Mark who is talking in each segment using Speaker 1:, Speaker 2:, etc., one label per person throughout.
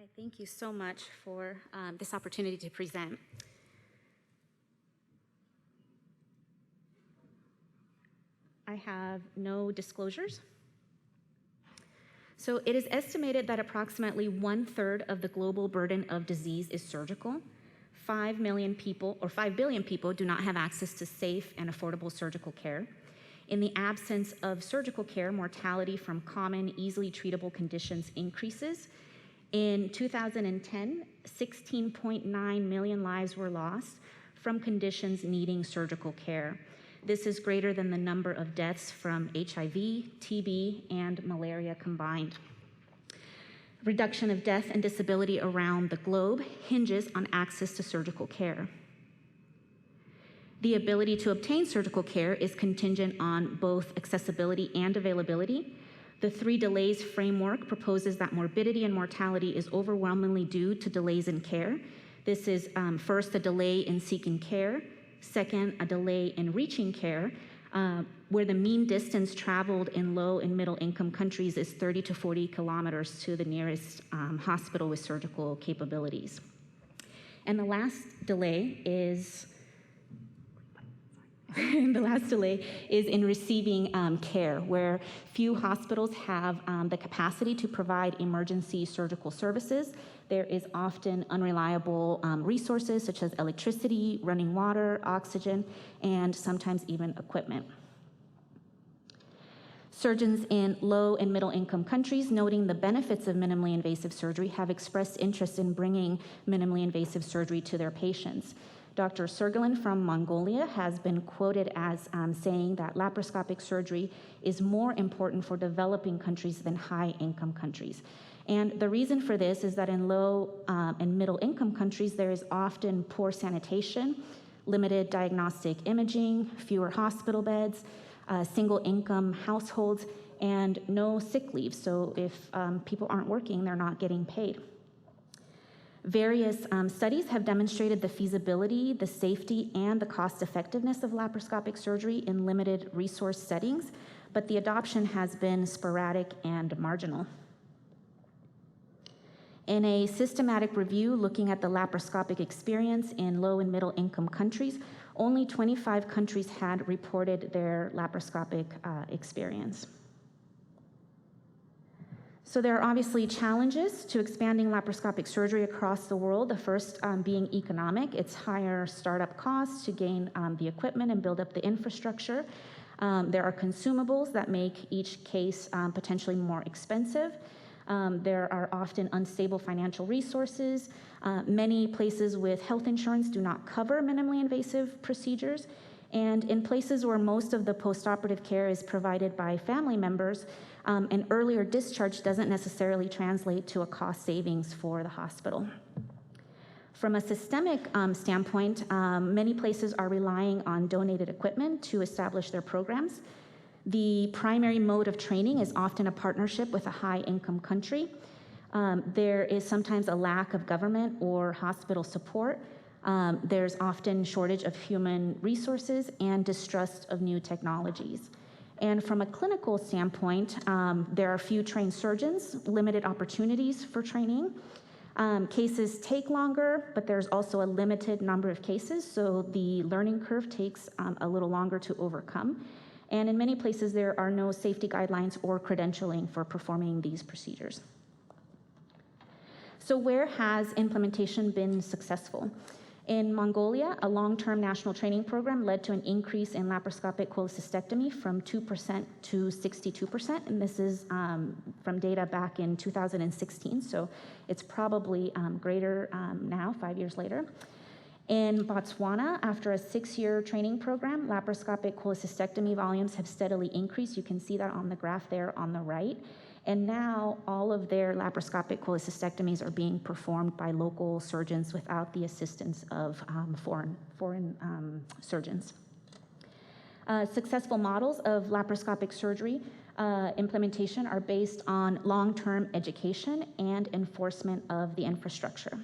Speaker 1: right, thank you so much for this opportunity to present. I have no disclosures. So it is estimated that approximately 1/3 of the global burden of disease is surgical. 5 million people, or 5 billion people, do not have access to safe and affordable surgical care. In the absence of surgical care, mortality from common, easily treatable conditions increases. In 2010, 16.9 million lives were lost from conditions needing surgical care. This is greater than the number of deaths from HIV, TB, and malaria combined. Reduction of death and disability around the globe hinges on access to surgical care. The ability to obtain surgical care is contingent on both accessibility and availability. The 3 delays framework proposes that morbidity and mortality is overwhelmingly due to delays in care. This is first, a delay in seeking care. Second, a delay in reaching care, where the mean distance traveled in low and middle income countries is 30 to 40 kilometers to the nearest hospital with surgical capabilities. And the last delay is in receiving care, where few hospitals have the capacity to provide emergency surgical services. There is often unreliable resources such as electricity, running water, oxygen, and sometimes even equipment. Surgeons in low and middle income countries, noting the benefits of minimally invasive surgery, have expressed interest in bringing minimally invasive surgery to their patients. Dr. Sergelin from Mongolia has been quoted as saying that laparoscopic surgery is more important for developing countries than high-income countries. And the reason for this is that in low and middle-income countries, there is often poor sanitation, limited diagnostic imaging, fewer hospital beds, single-income households, and no sick leave. So if people aren't working, they're not getting paid. Various studies have demonstrated the feasibility, the safety, and the cost-effectiveness of laparoscopic surgery in limited resource settings, but the adoption has been sporadic and marginal. In a systematic review looking at the laparoscopic experience in low and middle income countries, only 25 countries had reported their laparoscopic experience. So there are obviously challenges to expanding laparoscopic surgery across the world, the first being economic. It's higher startup costs to gain the equipment and build up the infrastructure. There are consumables that make each case potentially more expensive. There are often unstable financial resources. Many places with health insurance do not cover minimally invasive procedures. And in places where most of the postoperative care is provided by family members, an earlier discharge doesn't necessarily translate to a cost savings for the hospital. From a systemic standpoint, many places are relying on donated equipment to establish their programs. The primary mode of training is often a partnership with a high-income country. There is sometimes a lack of government or hospital support. There's often shortage of human resources and distrust of new technologies. And from a clinical standpoint, there are few trained surgeons, limited opportunities for training. Cases take longer, but there's also a limited number of cases, so the learning curve takes a little longer to overcome. And in many places, there are no safety guidelines or credentialing for performing these procedures. So where has implementation been successful? In Mongolia, a long-term national training program led to an increase in laparoscopic cholecystectomy from 2% to 62%, and this is from data back in 2016, so it's probably greater now, 5 years later. In Botswana, after a 6-year training program, laparoscopic cholecystectomy volumes have steadily increased. You can see that on the graph there on the right. And now all of their laparoscopic cholecystectomies are being performed by local surgeons without the assistance of foreign surgeons. Successful models of laparoscopic surgery implementation are based on long-term education and enforcement of the infrastructure.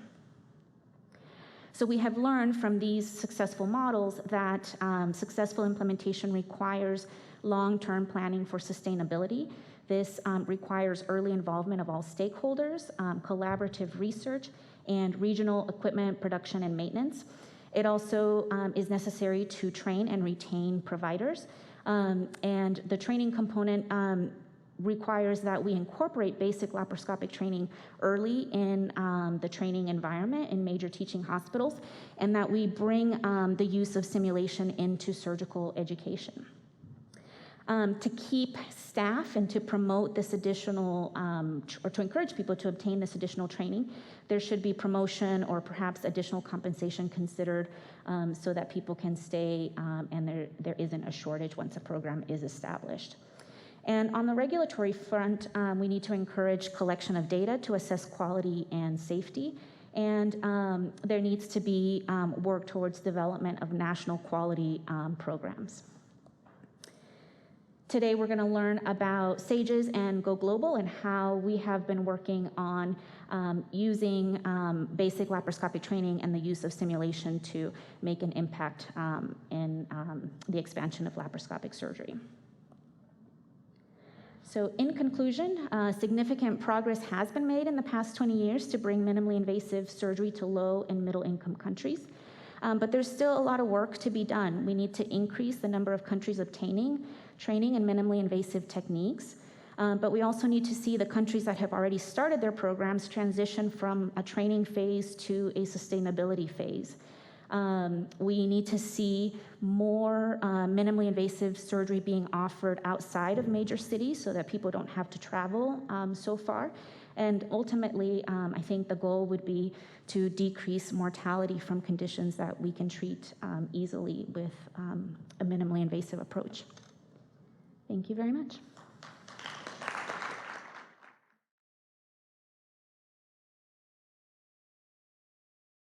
Speaker 1: So we have learned from these successful models that successful implementation requires long-term planning for sustainability. This requires early involvement of all stakeholders, collaborative research, and regional equipment production and maintenance. It also is necessary to train and retain providers, and the training component requires that we incorporate basic laparoscopic training early in the training environment in major teaching hospitals, and that we bring the use of simulation into surgical education. To keep staff and to promote this additional, or to encourage people to obtain this additional training, there should be promotion or perhaps additional compensation considered so that people can stay and there isn't a shortage once a program is established. And on the regulatory front, we need to encourage collection of data to assess quality and safety. And there needs to be work towards development of national quality programs. Today, we're going to learn about SAGES and Go Global and how we have been working on using basic laparoscopic training and the use of simulation to make an impact in the expansion of laparoscopic surgery. So in conclusion, significant progress has been made in the past 20 years to bring minimally invasive surgery to low and middle income countries. But there's still a lot of work to be done. We need to increase the number of countries obtaining training in minimally invasive techniques. But we also need to see the countries that have already started their programs transition from a training phase to a sustainability phase. We need to see more minimally invasive surgery being offered outside of major cities so that people don't have to travel so far. And ultimately, I think the goal would be to decrease mortality from conditions that we can treat easily with a minimally invasive approach. Thank you very much.